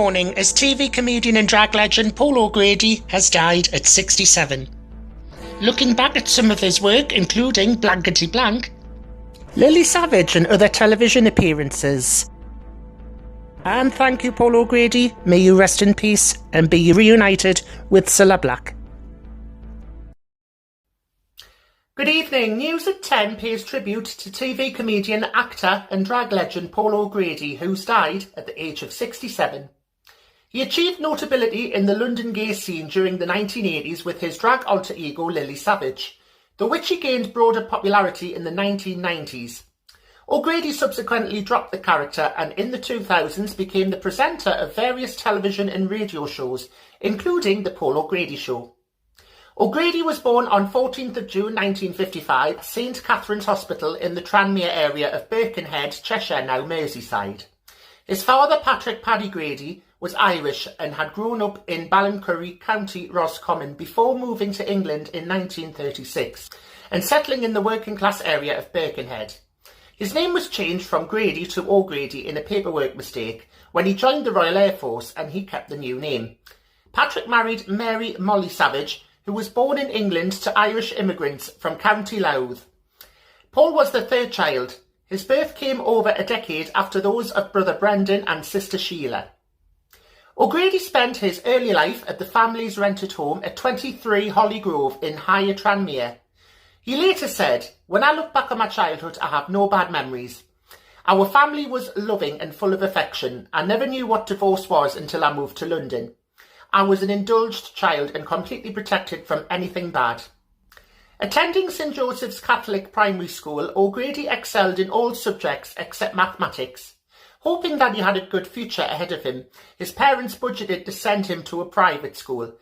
mourning as TV comedian and drag legend Paul Grady has died at 67. Looking back at some of his work, including Blankety Blank, Lily Savage and other television appearances. And thank you, Paul Grady. May you rest in peace and be reunited with Cilla Black. Good evening. News at 10 pays tribute to TV comedian, actor and drag legend Paul O'Grady, who's died at the age of 67. He achieved notability in the London gay scene during the 1980s with his drag alter ego Lily Savage, though which he gained broader popularity in the 1990s. O'Grady subsequently dropped the character and in the 2000s became the presenter of various television and radio shows, including The Paul O'Grady Show. O'Grady was born on 14th of June 1955 at St Catherine's Hospital in the Tranmere area of Birkenhead, Cheshire, now Merseyside. His father, Patrick Paddy Grady, was Irish and had grown up in Ballincurry, County Roscommon, before moving to England in 1936 and settling in the working class area of Birkenhead. His name was changed from Grady to O'Grady in a paperwork mistake when he joined the Royal Air Force, and he kept the new name. Patrick married Mary Molly Savage, who was born in England to Irish immigrants from County Louth. Paul was the third child. His birth came over a decade after those of brother Brendan and sister Sheila. O'Grady spent his early life at the family's rented home at 23 Holly Grove in Higher Tranmere. He later said, "When I look back on my childhood, I have no bad memories. Our family was loving and full of affection. I never knew what divorce was until I moved to London. I was an indulged child and completely protected from anything bad." Attending St Joseph's Catholic Primary School, O'Grady excelled in all subjects except mathematics. Hoping that he had a good future ahead of him, his parents budgeted to send him to a private school,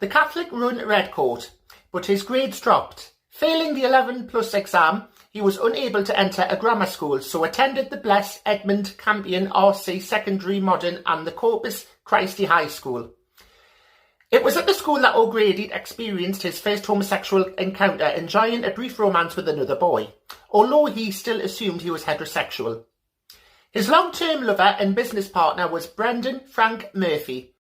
the Catholic-run Redcoat, but his grades dropped. Failing the 11+ exam, he was unable to enter a grammar school, so attended the Bless Edmund Campion RC Secondary Modern and the Corpus Christi High School. It was at the school that O'Grady experienced his first homosexual encounter, enjoying a brief romance with another boy, although he still assumed he was heterosexual. His long-term lover and business partner was Brendan Frank Murphy.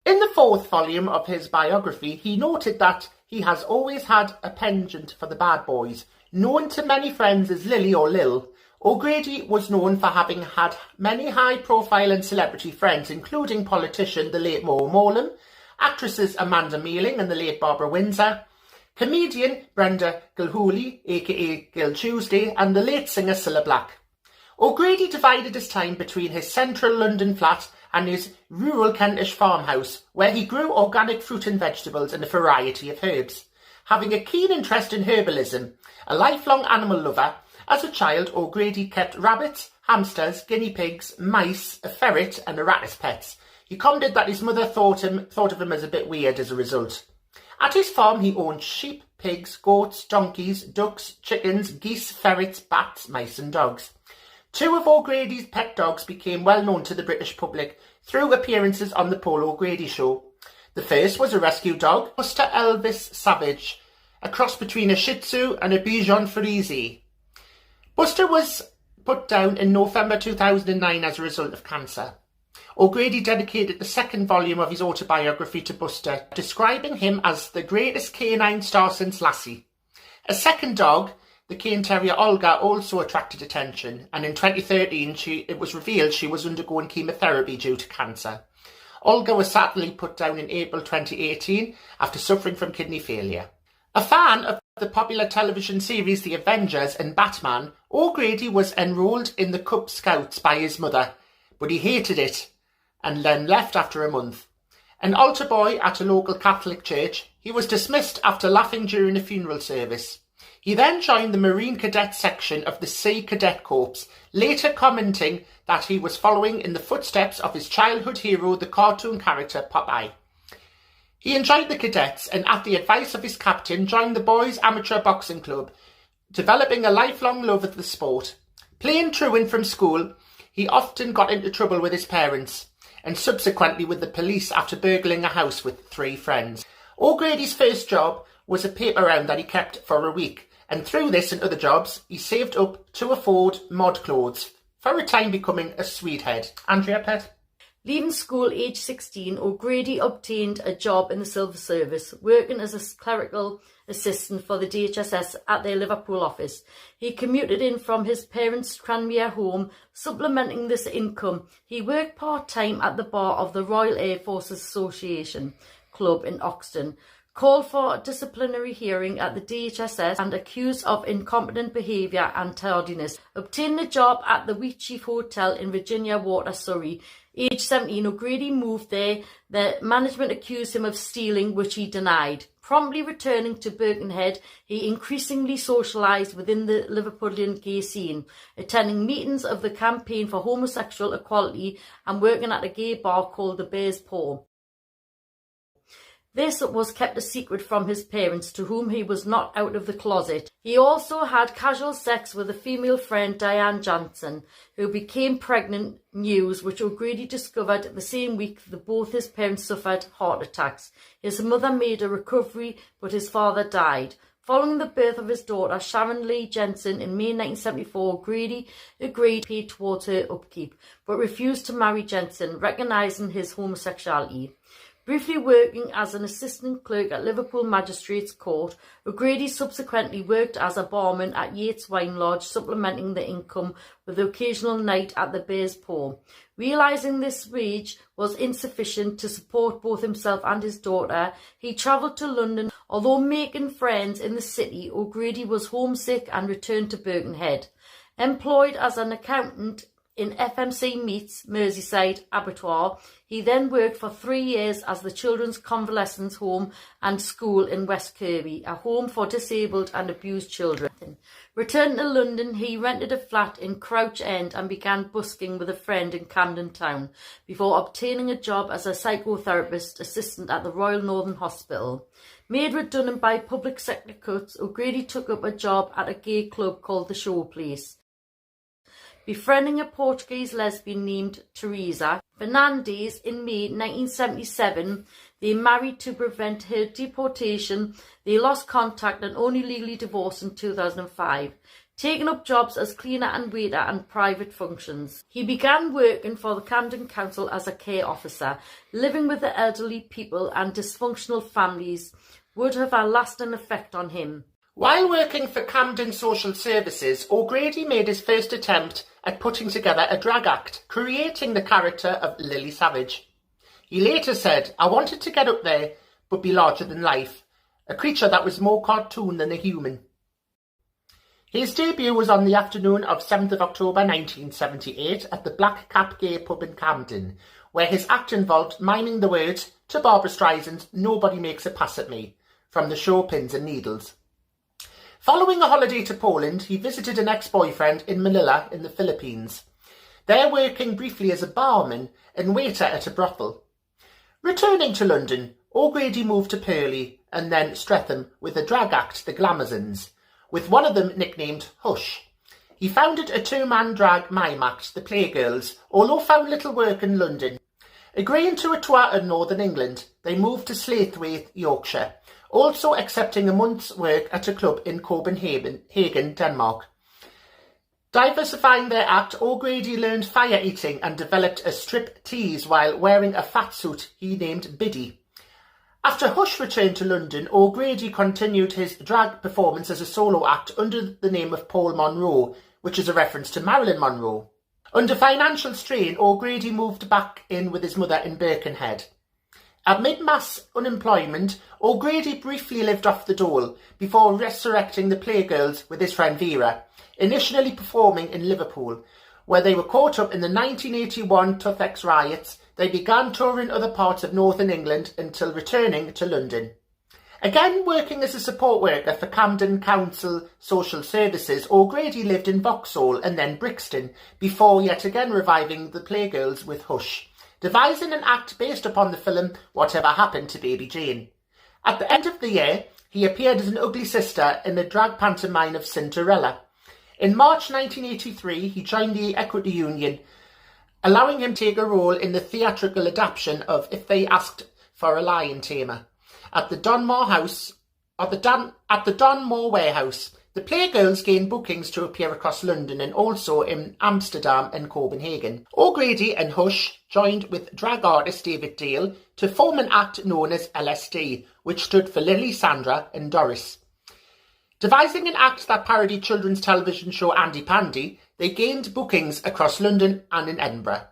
In the fourth volume of his biography, he noted that he has always had a penchant for the bad boys. Known to many friends as Lily or Lil, O'Grady was known for having had many high-profile and celebrity friends, including politician the late Mo Morlam, actresses Amanda Mealing and the late Barbara Windsor, comedian Brenda Gilhooly, aka Gil Tuesday, and the late singer Cilla Black. O'Grady divided his time between his central London flat and his rural Kentish farmhouse, where he grew organic fruit and vegetables and a variety of herbs. Having a keen interest in herbalism, a lifelong animal lover, as a child O'Grady kept rabbits, hamsters, guinea pigs, mice, a ferret and a rat as pets. He commented that his mother thought of him as a bit weird as a result. At his farm he owned sheep, pigs, goats, donkeys, ducks, chickens, geese, ferrets, bats, mice and dogs. Two of O'Grady's pet dogs became well known to the British public through appearances on the Paul O'Grady Show. The first was a rescue dog, Buster Elvis Savage, a cross between a Shih Tzu and a Bichon Frise. Buster was put down in November 2009 as a result of cancer. O'Grady dedicated the second volume of his autobiography to Buster, describing him as the greatest canine star since Lassie. A second dog, the cane terrier Olga, also attracted attention, and in 2013 it was revealed she was undergoing chemotherapy due to cancer. Olga was sadly put down in April 2018 after suffering from kidney failure. A fan of the popular television series The Avengers and Batman, O'Grady was enrolled in the Cub Scouts by his mother, but he hated it and then left after a month. An altar boy at a local Catholic church, he was dismissed after laughing during a funeral service. He then joined the Marine Cadet section of the Sea Cadet Corps, later commenting that he was following in the footsteps of his childhood hero, the cartoon character Popeye. He enjoyed the cadets and, at the advice of his captain, joined the boys' amateur boxing club, developing a lifelong love of the sport. Playing truant from school, he often got into trouble with his parents and subsequently with the police after burgling a house with 3 friends. O'Grady's first job was a paper round that he kept for a week, and through this and other jobs, he saved up to afford mod clothes, for a time becoming a sweethead. Andrea, pet? Leaving school aged 16, O'Grady obtained a job in the civil service, working as a clerical assistant for the DHSS at their Liverpool office. He commuted in from his parents' Tranmere home. Supplementing this income, he worked part-time at the bar of the Royal Air Forces Association Club in Oxton, called for a disciplinary hearing at the DHSS and accused of incompetent behaviour and tardiness. Obtained a job at the Wheatsheaf Hotel in Virginia Water, Surrey. Aged 17, O'Grady moved there. The management accused him of stealing, which he denied. Promptly returning to Birkenhead, he increasingly socialised within the Liverpudlian gay scene, attending meetings of the Campaign for Homosexual Equality and working at a gay bar called the Bear's Paw. This was kept a secret from his parents, to whom he was not out of the closet. He also had casual sex with a female friend, Diane Johnson, who became pregnant, news which O'Grady discovered the same week that both his parents suffered heart attacks. His mother made a recovery, but his father died. Following the birth of his daughter, Sharon Lee Jensen, in May 1974, O'Grady agreed to pay towards her upkeep, but refused to marry Jensen, recognising his homosexuality. Briefly working as an assistant clerk at Liverpool Magistrates Court, O'Grady subsequently worked as a barman at Yates Wine Lodge, supplementing the income with the occasional night at the Bear's Paw. Realising this wage was insufficient to support both himself and his daughter, he travelled to London. Although making friends in the city, O'Grady was homesick and returned to Birkenhead. Employed as an accountant in FMC Meats, Merseyside Abattoir, he then worked for 3 years as the Children's Convalescence Home and School in West Kirby, a home for disabled and abused children. Returning to London, he rented a flat in Crouch End and began busking with a friend in Camden Town, before obtaining a job as a psychotherapist assistant at the Royal Northern Hospital. Made redundant by public sector cuts, O'Grady took up a job at a gay club called the Showplace. Befriending a Portuguese lesbian named Teresa Fernandes in May 1977, they married to prevent her deportation. They lost contact and only legally divorced in 2005, taking up jobs as cleaner and waiter and private functions. He began working for the Camden Council as a care officer. Living with the elderly people and dysfunctional families would have a lasting effect on him. While working for Camden Social Services, O'Grady made his first attempt at putting together a drag act, creating the character of Lily Savage. He later said, "I wanted to get up there, but be larger than life, a creature that was more cartoon than a human." His debut was on the afternoon of 7th of October 1978 at the Black Cap Gay Pub in Camden, where his act involved miming the words to Barbra Streisand's "Nobody Makes a Pass at Me" from the show Pins and Needles. Following a holiday to Poland, he visited an ex-boyfriend in Manila in the Philippines, there working briefly as a barman and waiter at a brothel. Returning to London, O'Grady moved to Purley and then Streatham with a drag act, the Glamazons, with one of them nicknamed Hush. He founded a two-man drag mime act, the Playgirls, although found little work in London. Agreeing to a tour in Northern England, they moved to Slaithwaite, Yorkshire, also accepting a month's work at a club in Copenhagen, Denmark. Diversifying their act, O'Grady learned fire eating and developed a strip tease while wearing a fat suit he named Biddy. After Hush returned to London, O'Grady continued his drag performance as a solo act under the name of Paul Monroe, which is a reference to Marilyn Monroe. Under financial strain, O'Grady moved back in with his mother in Birkenhead. At mid-mass unemployment, O'Grady briefly lived off the dole before resurrecting the Playgirls with his friend Vera, initially performing in Liverpool. Where they were caught up in the 1981 Tuffex riots, they began touring other parts of northern England until returning to London. Again working as a support worker for Camden Council Social Services, O'Grady lived in Vauxhall and then Brixton, before yet again reviving the Playgirls with Hush, devising an act based upon the film Whatever Happened to Baby Jane. At the end of the year, he appeared as an ugly sister in the drag pantomime of Cinderella. In March 1983, he joined the Equity Union, allowing him to take a role in the theatrical adaptation of If They Asked for a Lion Tamer at the Donmore Warehouse. The The Playgirls gained bookings to appear across London and also in Amsterdam and Copenhagen. O'Grady and Hush joined with drag artist David Dale to form an act known as LSD, which stood for Lily, Sandra and Doris. Devising an act that parodied children's television show Andy Pandy, they gained bookings across London and in Edinburgh.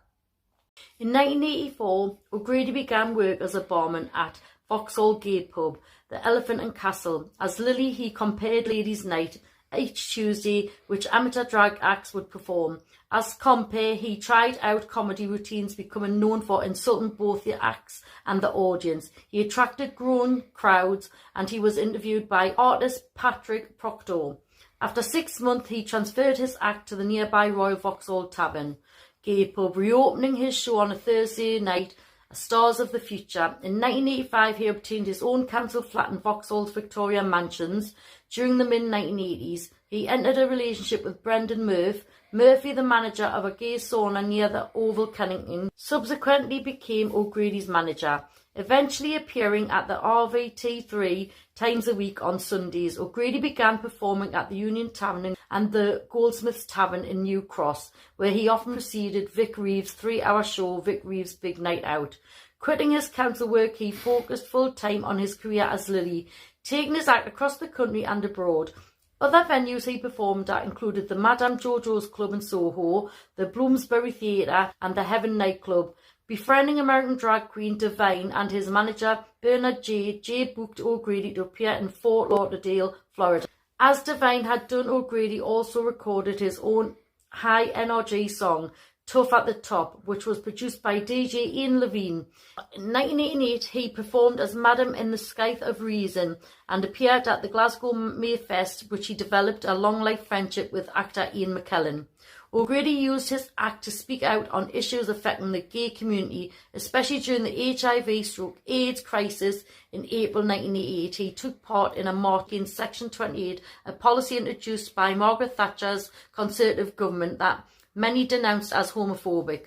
In 1984, O'Grady began work as a barman at Vauxhall Gate Pub, the Elephant and Castle. As Lily, he compared Ladies' Night each Tuesday, which amateur drag acts would perform. As compere, he tried out comedy routines, becoming known for insulting both the acts and the audience. He attracted growing crowds, and he was interviewed by artist Patrick Proctor. After 6 months, he transferred his act to the nearby Royal Vauxhall Tavern Gate Pub, reopening his show on a Thursday night, Stars of the Future. In 1985, he obtained his own council flat in Vauxhall's Victoria Mansions. During the mid-1980s, he entered a relationship with Brendan Murphy, the manager of a gay sauna near the Oval, Kennington, subsequently became O'Grady's manager. Eventually appearing at the RVT 3 times a week on Sundays, O'Grady began performing at the Union Tavern and the Goldsmiths Tavern in New Cross, where he often preceded Vic Reeves' 3-hour show, Vic Reeves' Big Night Out. Quitting his council work, he focused full-time on his career as Lily, taking his act across the country and abroad. Other venues he performed at included the Madame Jojo's Club in Soho, the Bloomsbury Theatre and the Heaven nightclub. Befriending American drag queen Divine and his manager Bernard Jay booked O'Grady to appear in Fort Lauderdale, Florida. As Divine had done, O'Grady also recorded his own high NRG song, Tough at the Top, which was produced by DJ Ian Levine. In 1988, he performed as Madam in the Scythe of Reason and appeared at the Glasgow Mayfest, which he developed a long-life friendship with actor Ian McKellen. O'Grady used his act to speak out on issues affecting the gay community, especially during the HIV/AIDS crisis in April 1988. He took part in a march in Section 28, a policy introduced by Margaret Thatcher's Conservative government that many denounced as homophobic.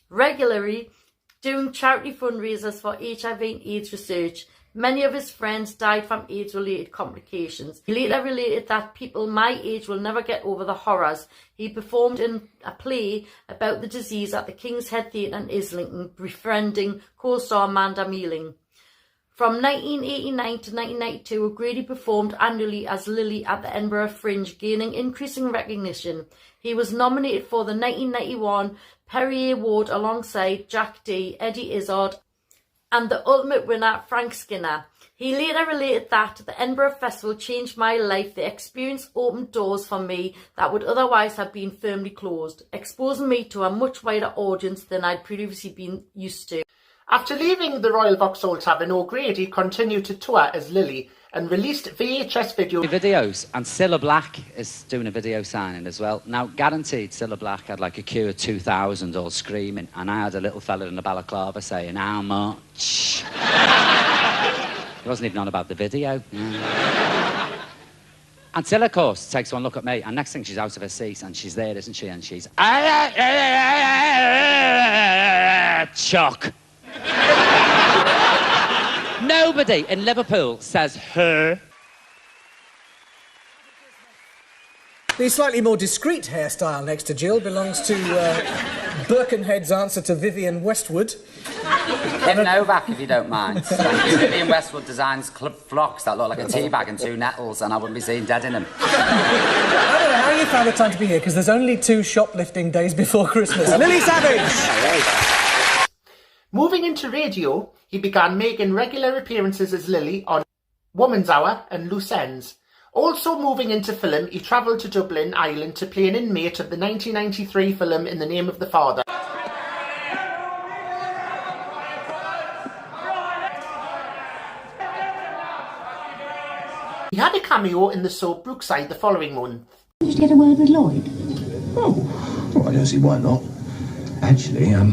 Regularly doing charity fundraisers for HIV and AIDS research, many of his friends died from AIDS-related complications. He later related that people my age will never get over the horrors. He performed in a play about the disease at the King's Head Theatre in Islington, befriending co-star Amanda Mealing. From 1989 to 1992, O'Grady performed annually as Lily at the Edinburgh Fringe, gaining increasing recognition. He was nominated for the 1991 Perrier Award alongside Jack Dee, Eddie Izzard, and the ultimate winner, Frank Skinner. He later related that the Edinburgh Festival changed my life. The experience opened doors for me that would otherwise have been firmly closed, exposing me to a much wider audience than I'd previously been used to. After leaving the Royal Vauxhall Tavern, O'Grady continued to tour as Lily and released VHS videos, and Cilla Black is doing a video signing as well. Now, guaranteed Cilla Black had like a queue of 2,000 all screaming, and I had a little fella in a balaclava saying, how much? He wasn't even on about the video. And Cilla, of course, takes one look at me, and next thing she's out of her seat, and she's there, isn't she? And she's... Chuck. Nobody in Liverpool says her. The slightly more discreet hairstyle next to Jill belongs to Birkenhead's answer to Vivienne Westwood. Hit Novak, if you don't mind. Vivienne Westwood designs club flocks that look like a tea bag and 2 nettles, and I wouldn't be seen dead in them. I don't know how you found the time to be here, because there's only 2 shoplifting days before Christmas. Lily Savage! Moving into radio, he began making regular appearances as Lily on Woman's Hour and Loose Ends. Also moving into film, he travelled to Dublin, Ireland to play an inmate of the 1993 film In the Name of the Father. He had a cameo in the soap Brookside the following month. Did you get a word with Lloyd? Oh, well, I don't see why not. Actually, I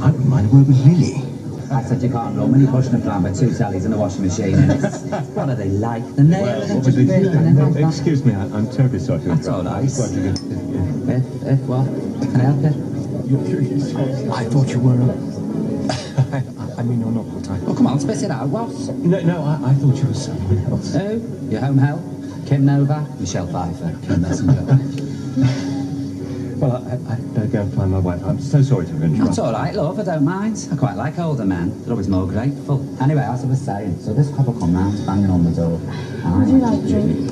wouldn't mind a word with Lily. I said you can't run when you're pushing a plan with 2 tellies and a washing machine and it's... What are they like? The nails? Well, excuse me, I'm terribly sorry to interrupt. That's all right. What? Can I help you? You're curious. I thought you were I mean, you're not what I... Oh, come on, spit it out. What? No, I thought you were someone else. Oh, you're home help? Kim Novak, Michelle Pfeiffer, Kim Messenger. Well, I'd better go and find my wife. I'm so sorry to have interrupted. That's all right, love, I don't mind. I quite like older men. They're always more grateful. Anyway, as I was saying, so this couple come round, banging on the door. Would you like a drink?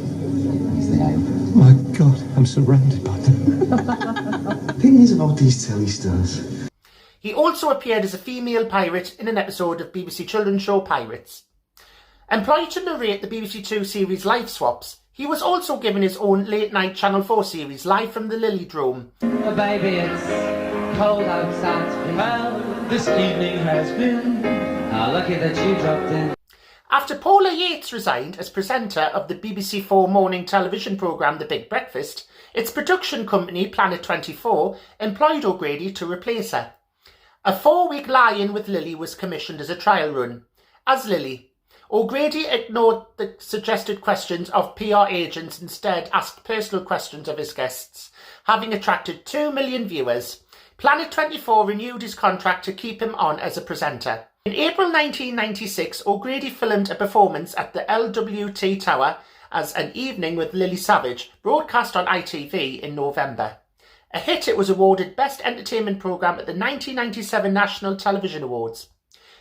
It's the aim. My God, I'm surrounded by them. The thing is about these telly stars. He also appeared as a female pirate in an episode of BBC children's show Pirates. Employed to narrate the BBC Two series Life Swaps, he was also given his own late-night Channel 4 series, Live from the Lilydrome. Oh, baby, it's cold outside. Well, this evening has been lucky that you dropped in. After Paula Yates resigned as presenter of the BBC 4 morning television programme The Big Breakfast, its production company Planet 24 employed O'Grady to replace her. A 4-week lie-in with Lily was commissioned as a trial run. As Lily, O'Grady ignored the suggested questions of PR agents, instead asked personal questions of his guests, having attracted 2 million viewers. Planet 24 renewed his contract to keep him on as a presenter. In April 1996, O'Grady filmed a performance at the LWT Tower as An Evening with Lily Savage, broadcast on ITV in November. A hit, it was awarded Best Entertainment Programme at the 1997 National Television Awards.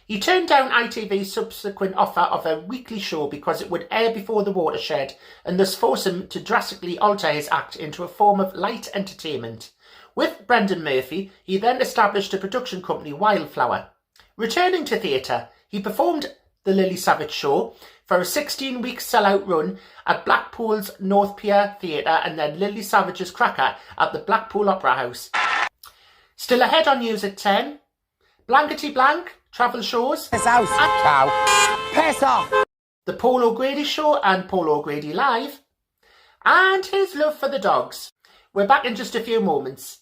He turned down ITV's subsequent offer of a weekly show because it would air before the watershed and thus force him to drastically alter his act into a form of light entertainment. With Brendan Murphy, he then established a production company, Wildflower. Returning to theatre, he performed The Lily Savage Show for a 16-week sellout run at Blackpool's North Pier Theatre and then Lily Savage's Cracker at the Blackpool Opera House. Still ahead on news at 10, Blankety Blank, travel shows. Piss out, cow. Piss off. The Paul O'Grady Show and Paul O'Grady Live. And his love for the dogs. We're back in just a few moments.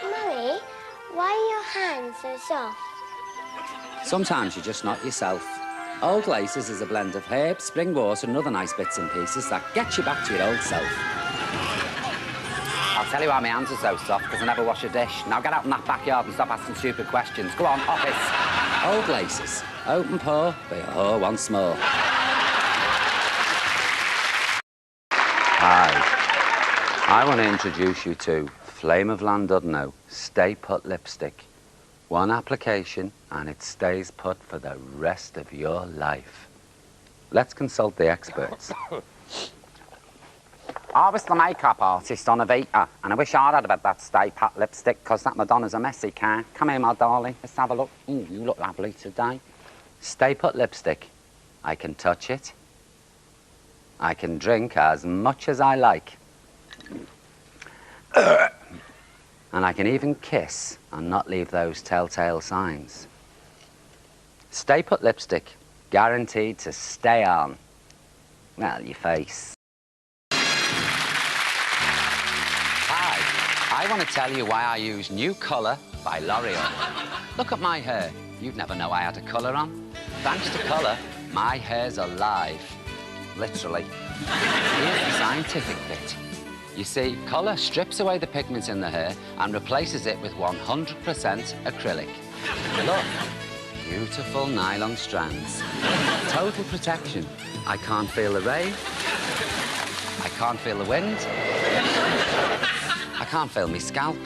Mummy, why are your hands so soft? Sometimes you're just not yourself. Old Laces is a blend of herbs, spring water and other nice bits and pieces that get you back to your old self. I'll tell you why my hands are so soft, because I never wash a dish. Now get out in that backyard and stop asking stupid questions. Go on, office. Old Laces. Open pour, be a whore once more. Hi. I want to introduce you to Flame of Llandudno Stay Put Lipstick. One application and it stays put for the rest of your life. Let's consult the experts. I was the makeup artist on Avita, and I wish I'd had about that Stay Put lipstick, because that Madonna's a messy car. Come here, my darling, let's have a look. Ooh, you look lovely today. Stay Put lipstick. I can touch it. I can drink as much as I like. And I can even kiss and not leave those telltale signs. Stay Put lipstick, guaranteed to stay on. Well, your face. Hi, I want to tell you why I use New Colour by L'Oreal. Look at my hair. You'd never know I had a colour on. Thanks to Colour, my hair's alive. Literally. Here's the scientific bit. You see, Colour strips away the pigment in the hair and replaces it with 100% acrylic. Look, beautiful nylon strands. Total protection. I can't feel the rain. I can't feel the wind. I can't feel me scalp.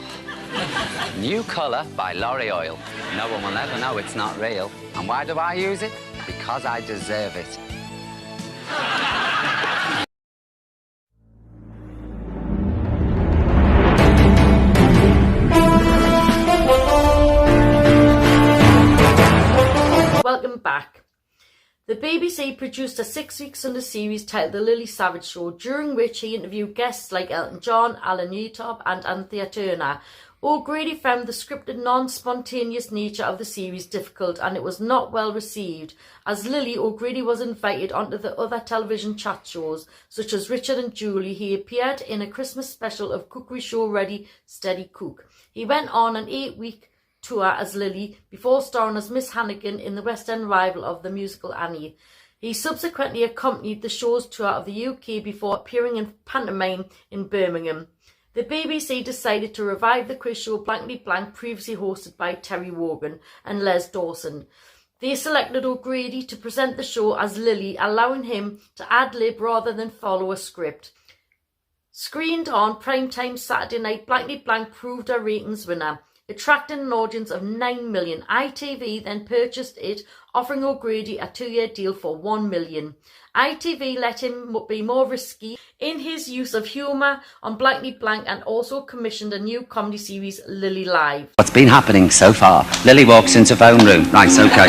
New Colour by L'Oreal. No one will ever know it's not real. And why do I use it? Because I deserve it. Welcome back. The BBC produced a 6-week Sunday series titled The Lily Savage Show, during which he interviewed guests like Elton John, Alan Utop and Anthea Turner, O'Grady found the scripted non-spontaneous nature of the series difficult, and it was not well received. As Lily, O'Grady was invited onto the other television chat shows, such as Richard and Julie. He appeared in a Christmas special of Cookery Show Ready, Steady Cook. He went on an 8-week tour as Lily before starring as Miss Hannigan in the West End rival of the musical Annie. He subsequently accompanied the show's tour of the UK before appearing in pantomime in Birmingham. The BBC decided to revive the quiz show Blankety Blank, previously hosted by Terry Wogan and Les Dawson. They selected O'Grady to present the show as Lily, allowing him to ad-lib rather than follow a script. Screened on primetime Saturday night, Blankety Blank proved a ratings winner, attracting an audience of 9 million. ITV then purchased it, offering O'Grady a 2-year deal for 1 million. ITV let him be more risky in his use of humour on Blankety Blank and also commissioned a new comedy series, Lily Live. What's been happening so far? Lily walks into phone room. Right, okay.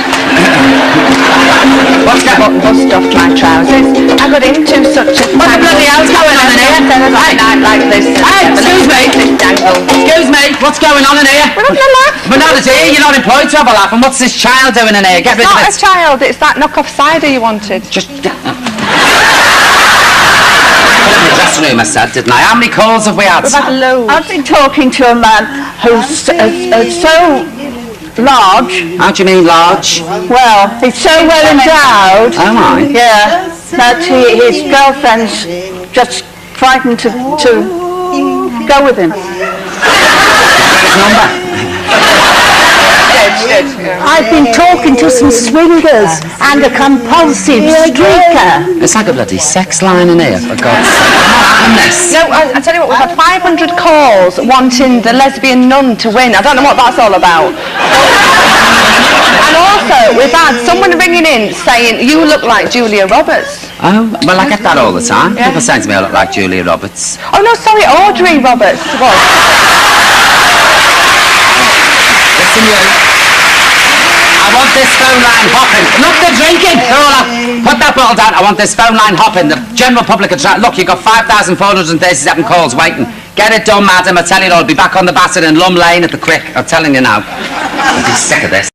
What's that? Bust off my trousers. I got into such a... What the bloody hell's going on in here? Night like this. Hey, excuse me. Excuse me. What's going on in here? We're having a laugh. But not at here. You're not employed to have a laugh. And what's this child doing in here? Get rid of it. Not a child. It's that knock-off cider you wanted. Just... Put it in the dressing room, I said, didn't I? How many calls have we had? We've had loads. I've been talking to a man who's so large. How do you mean large? Well, he's so well endowed. Oh my. Yeah. That his girlfriend's just frightened to go with him. His number? I've been talking to some swingers and a compulsive streaker. It's like a bloody sex line in here, for God's sake. No, I tell you what, we've had 500 calls wanting the lesbian nun to win. I don't know what that's all about. And also, we've had someone ringing in saying, you look like Julia Roberts. Oh, well, I get that all the time. People say to me I look like Julia Roberts. Oh, no, sorry, Audrey Roberts. What? Listen, you. I want this phone line hopping. Not the drinking, Carola. Put that bottle down. I want this phone line hopping. The general public are trying. Look, you've got 5,437 calls waiting. Get it done, madam. I tell you, I'll be back on the Bassett in Lum Lane at the Quick. I'm telling you now. I'm sick of this.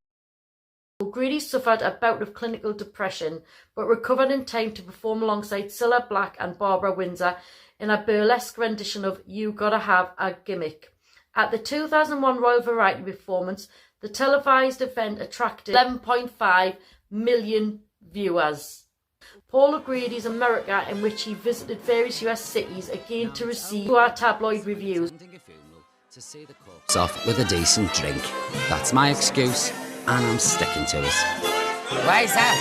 Grady suffered a bout of clinical depression, but recovered in time to perform alongside Cilla Black and Barbara Windsor in a burlesque rendition of You Gotta Have a Gimmick. At the 2001 Royal Variety Performance, the televised event attracted 11.5 million viewers. Paul O'Grady's America, in which he visited various US cities again to receive our tabloid reviews. To see the corpse off with a decent drink. That's my excuse, and I'm sticking to it. Waiter,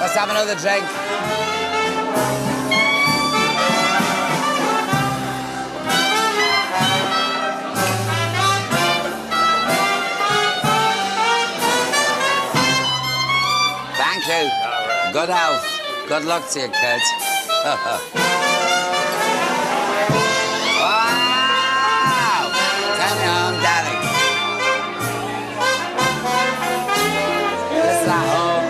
let's have another drink. Thank you. Good health. Good luck to you, kids. Wow! Turn me on, darling. This is at home.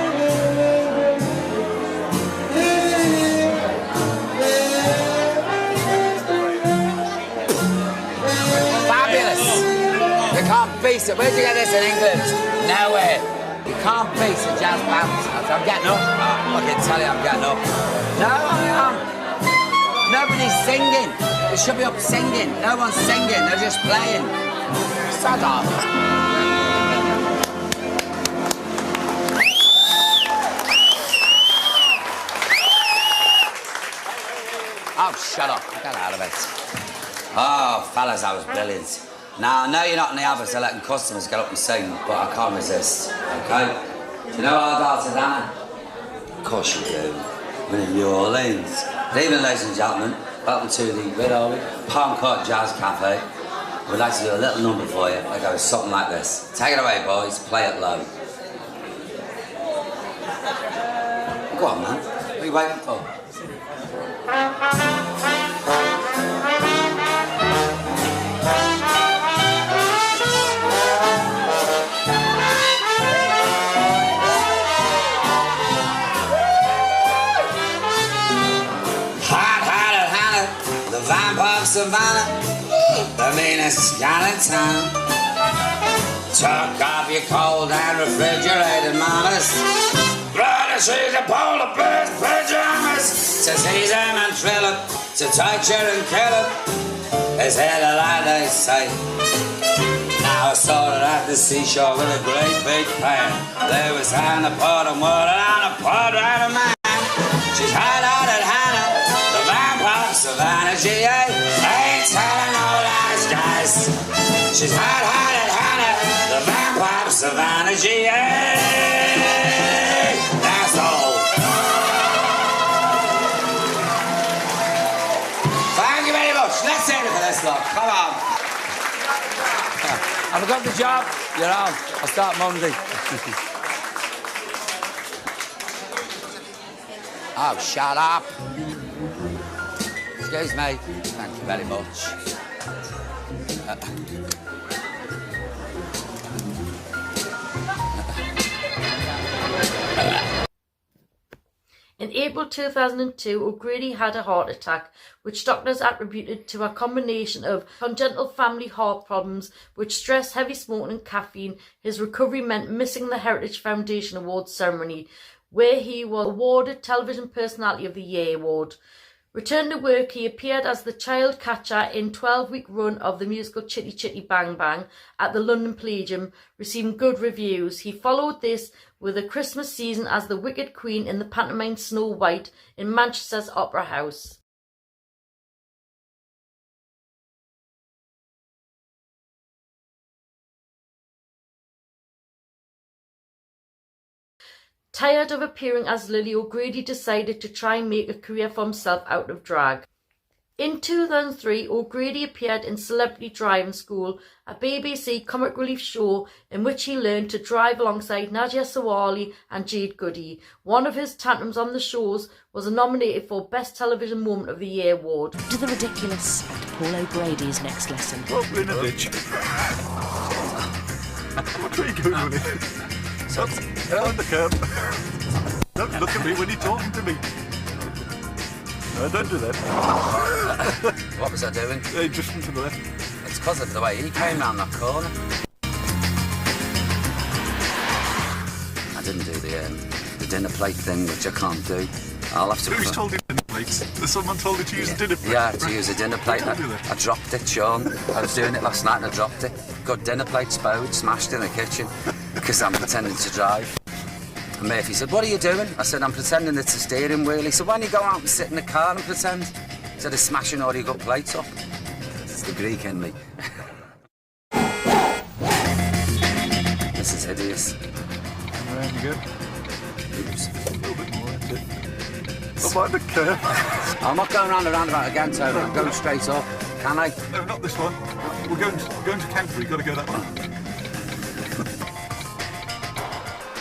Fabulous. You can't beat it. Where'd you get this in England? Nowhere. You can't beat a jazz bounce. I'm getting up. I can tell you I'm getting up. No, I am. Nobody's singing. They should be up singing. No one's singing. They're just playing. Sod off. Oh, shut up. Get out of it. Oh, fellas, that was brilliant. Now, I know you're not in the habit of letting customers get up and sing, but I can't resist, okay? Do you know our Dartsman? Of course you do. We're in New Orleans. Good evening, ladies and gentlemen. Welcome to the, where are we? Palm Court Jazz Cafe. We'd like to do a little number for you. It goes something like this. Take it away, boys. Play it low. Go on, man. What are you waiting for? Savannah, the meanest gal in town. Tuck off your cold and refrigerated mamas. Brother, she's a polar bear's pajamas. To Caesar and Trillip, to torture and kill him. His head alive, they say. Now I saw her at the seashore with a great big pan. There was Hannah, pot and water and a pot and a man. She's hard-hearted Hannah, the vampire of Savannah. She ain't telling no lies, guys. She's hard-hearted Hannah, the vampire of Savannah. She ain't. That's all. Thank you very much. Let's end it for this lot. Come on. Have I got the job? You're on. I'll start Monday. Oh, shut up. Excuse me. Thank you very much. In April 2002, O'Grady had a heart attack, which doctors attributed to a combination of congenital family heart problems, which stress, heavy smoking and caffeine. His recovery meant missing the Heritage Foundation Awards ceremony, where he was awarded Television Personality of the Year award. Returned to work, he appeared as the child catcher in 12-week run of the musical Chitty Chitty Bang Bang at the London Palladium, receiving good reviews. He followed this with a Christmas season as the Wicked Queen in the pantomime Snow White in Manchester's Opera House. Tired of appearing as Lily, O'Grady decided to try and make a career for himself out of drag. In 2003, O'Grady appeared in Celebrity Driving School, a BBC comic relief show in which he learned to drive alongside Nadia Sawali and Jade Goody. One of his tantrums on the shows was nominated for Best Television Moment of the Year award. To the ridiculous and Paul O'Grady's next lesson. Oh, we're in a ditch. What are you doing with it? On the curb. Don't look at me when you're talking to me. No, don't do that. What was I doing? Just to the left. It's because of the way he came round that corner. I didn't do the dinner plate thing, which I can't do. I'll have to... Who's told you dinner plates? Someone told you to use a dinner plate? Yeah, to use a dinner plate. I dropped it, Sean. I was doing it last night and I dropped it. Got dinner plates bowed, smashed in the kitchen, because I'm pretending to drive. And Murphy said, what are you doing? I said, I'm pretending it's a steering wheel. He said, why don't you go out and sit in the car and pretend? He said, he's smashing all your good plates up. It's the Greek in me. This is hideous. Around you go. Oops. A little bit more, that's it. Up by the curve. I'm not going round the roundabout again, Tony. I'm going straight up. Can I? No, not this one. We're going to Canterbury. Got to go that one.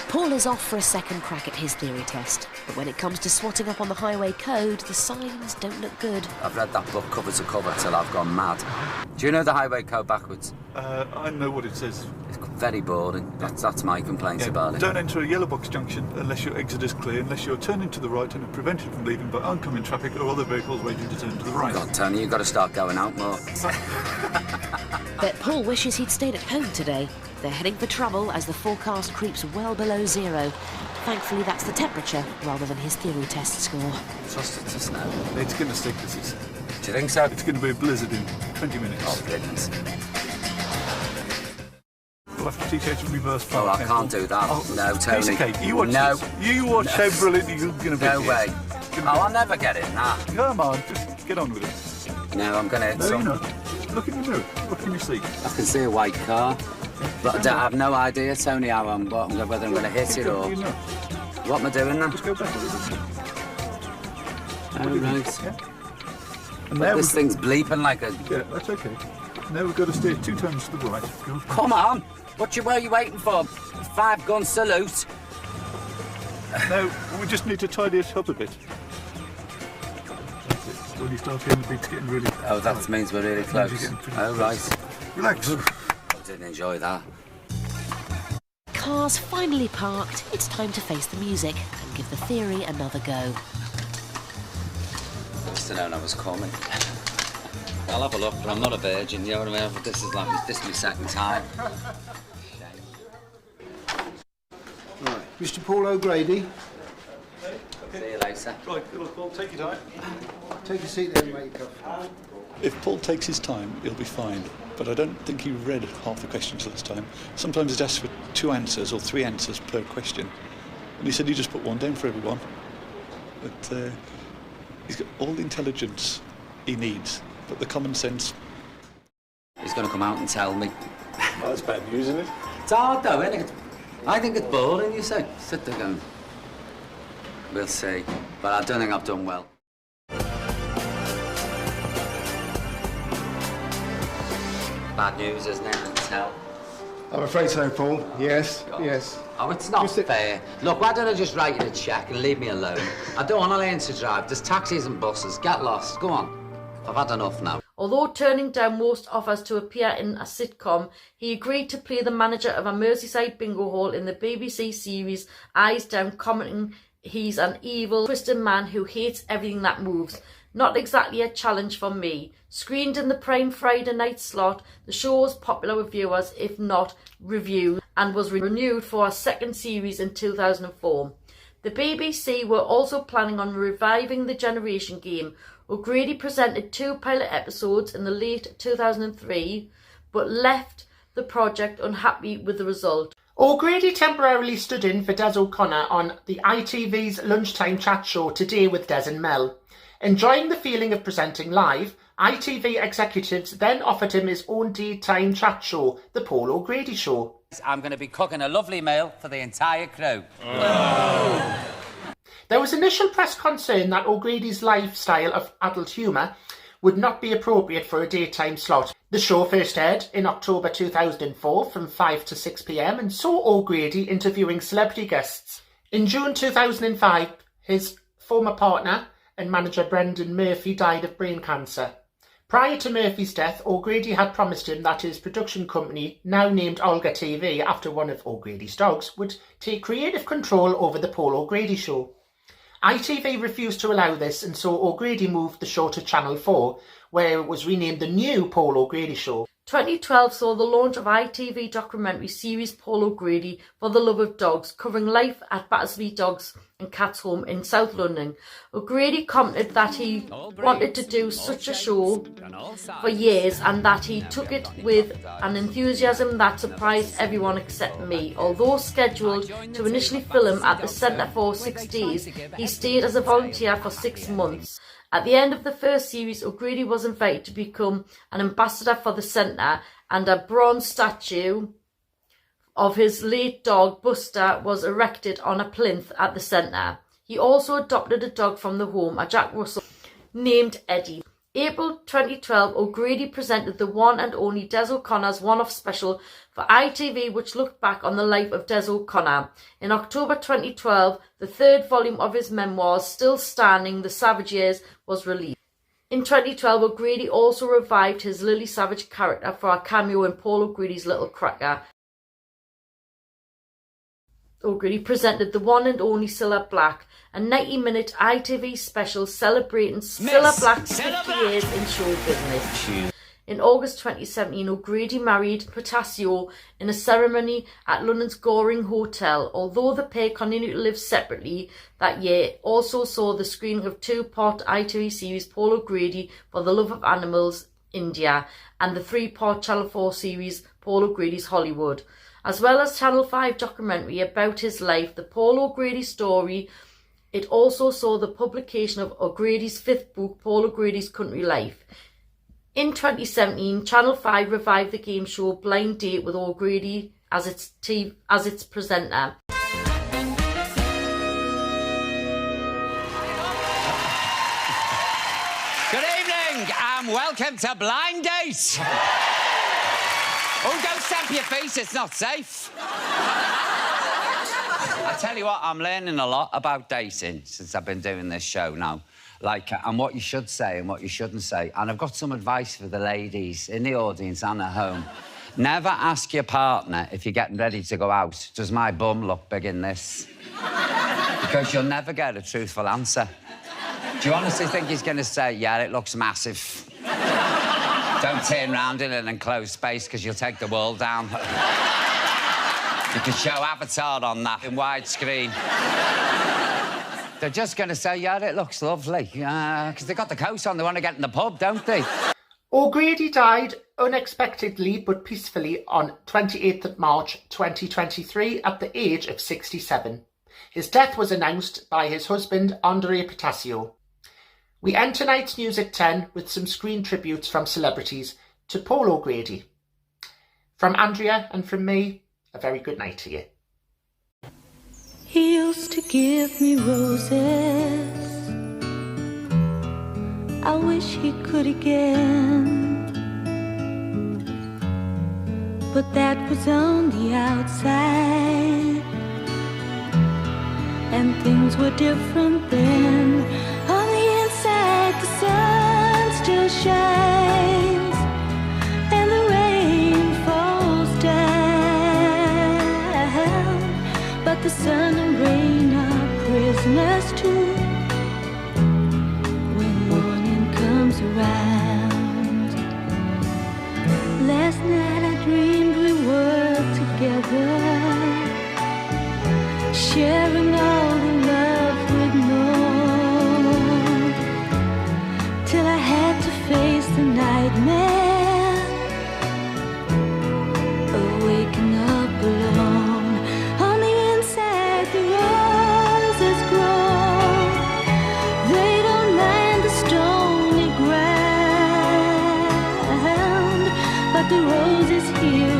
Paul is off for a second crack at his theory test, but when it comes to swatting up on the highway code, the signs don't look good. I've read that book cover to cover till I've gone mad. Do you know the highway code backwards? I know what it says. It's very boring. That's my complaints about it. Don't enter a yellow box junction unless your exit is clear, unless you're turning to the right and are prevented from leaving by oncoming traffic or other vehicles waiting to turn to the right. God, Tony, you've got to start going out more. But Paul wishes he'd stayed at home today. They're heading for trouble as the forecast creeps well below zero. Thankfully, that's the temperature rather than his theory test score. Trust it to snow. It's going to stick, this is. Do you think so? It's going to be a blizzard in 20 minutes. Oh, goodness. We'll have to teach you to reverse park. Oh, I can't do that. Oh, no, Tony. Piece of cake. You watch no. this. You watch how brilliant you're going to be. No way. Oh, I'll never get it, nah. Come on, just get on with it. No, I'm going to hit No, some. you're not. Look in the mirror. What can you see? I can see a white car. But I have no idea, Tony, whether I'm going to hit it or... What am I doing then? Just go back a little bit. Oh, right. Yeah. But this thing's bleeping like a... Yeah, that's okay. Now we've got to steer 2 times to the right. Go. Come on! What are you waiting for? 5-gun salute? No, we just need to tidy it up a bit. That's it. When you start hearing the beats getting really... Oh, that means we're really close. Oh, right. Relax. I didn't enjoy that. Cars finally parked, it's time to face the music and give the theory another go. Must have known I was coming. I'll have a look, but I'm not a virgin, you know what I mean? This is my second time. Shame. Mr. Paul O'Grady. See you later. Right, good luck, Paul. Take your time. Take a seat there and make your cup. If Paul takes his time, he'll be fine. But I don't think he read half the questions last time. Sometimes it's asked for 2 answers or 3 answers per question. And he said he just put 1 down for everyone. But he's got all the intelligence he needs, but the common sense. He's going to come out and tell me. Well, that's bad news, isn't it? It's hard though, isn't it? I think it's boring, you say. Sit there going, we'll see. But I don't think I've done well. Bad news, isn't it? It's hell. I'm afraid so, Paul. Yes, yes. Oh, it's not fair. Look, why don't I just write you a cheque and leave me alone? I don't want to learn to drive. There's taxis and buses. Get lost. Go on. I've had enough now. Although turning down most offers to appear in a sitcom, he agreed to play the manager of a Merseyside bingo hall in the BBC series Eyes Down, commenting he's an evil, twisted man who hates everything that moves. Not exactly a challenge for me. Screened in the prime Friday night slot, the show was popular with viewers, if not reviewed, and was renewed for a second series in 2004. The BBC were also planning on reviving the Generation Game. O'Grady presented 2 pilot episodes in the late 2003, but left the project unhappy with the result. O'Grady temporarily stood in for Des O'Connor on the ITV's lunchtime chat show Today with Des and Mel. Enjoying the feeling of presenting live, ITV executives then offered him his own daytime chat show, The Paul O'Grady Show. I'm going to be cooking a lovely meal for the entire crew. Oh. There was initial press concern that O'Grady's lifestyle of adult humour would not be appropriate for a daytime slot. The show first aired in October 2004 from 5 to 6 p.m. and saw O'Grady interviewing celebrity guests. In June 2005, his former partner and manager Brendan Murphy died of brain cancer. Prior to Murphy's death, O'Grady had promised him that his production company, now named Olga TV after one of O'Grady's dogs, would take creative control over the Paul O'Grady Show. ITV refused to allow this, and so O'Grady moved the show to Channel 4, where it was renamed The New Paul O'Grady Show. 2012 saw the launch of ITV documentary series Paul O'Grady for the Love of Dogs, covering life at Battersea Dogs and Cats Home in South London. O'Grady commented that he wanted to do such a show for years and that he took it with an enthusiasm that surprised everyone except me. Although scheduled to initially film at the Centre for 6 days, he stayed as a volunteer for 6 months. At the end of the first series, O'Grady was invited to become an ambassador for the centre, and a bronze statue of his late dog Buster was erected on a plinth at the centre. He also adopted a dog from the home, a Jack Russell, named Eddie. April 2012, O'Grady presented the one and only Des O'Connor's one-off special for ITV, which looked back on the life of Des O'Connor. In October 2012, the 3rd volume of his memoirs, Still Standing, The Savage Years, was released. In 2012, O'Grady also revived his Lily Savage character for a cameo in Paul O'Grady's Little Cracker. O'Grady presented the one and only Cilla Black, a 90-minute ITV special celebrating Cilla Black's 50 years in show business. In August 2017, O'Grady married Potasio in a ceremony at London's Goring Hotel. Although the pair continued to live separately, that year also saw the screening of 2-part ITV series Paul O'Grady for the Love of Animals, India, and the 3-part Channel 4 series Paul O'Grady's Hollywood. As well as Channel 5 documentary about his life, The Paul O'Grady Story. It also saw the publication of O'Grady's 5th book, Paul O'Grady's Country Life. In 2017, Channel 5 revived the game show Blind Date with O'Grady as its presenter. Good evening and welcome to Blind Date. Oh, don't stamp your feet, it's not safe. I tell you what, I'm learning a lot about dating since I've been doing this show now. And what you should say and what you shouldn't say. And I've got some advice for the ladies in the audience and at home. Never ask your partner if you're getting ready to go out, does my bum look big in this? Because you'll never get a truthful answer. Do you honestly think he's going to say, yeah, it looks massive? Don't turn round in an enclosed space because you'll take the world down. You could show Avatar on that in widescreen. They're just going to say, yeah, it looks lovely. Because they got the coat on, they want to get in the pub, don't they? O'Grady died unexpectedly but peacefully on 28th of March 2023 at the age of 67. His death was announced by his husband, Andrea. We end tonight's news at 10 with some screen tributes from celebrities to Paul O'Grady. From Andrea and from me, a very good night to you. He used to give me roses. I wish he could again, but that was on the outside, and things were different then. On the inside, the sun still shines, and the rain falls down, but the sun and rain are prisoners too. Around. Last night I dreamed we were together, sharing all the love we'd known, till I had to face the nightmare of waking up alone. On the inside the roses grow, they don't mind the stone, but the rose is here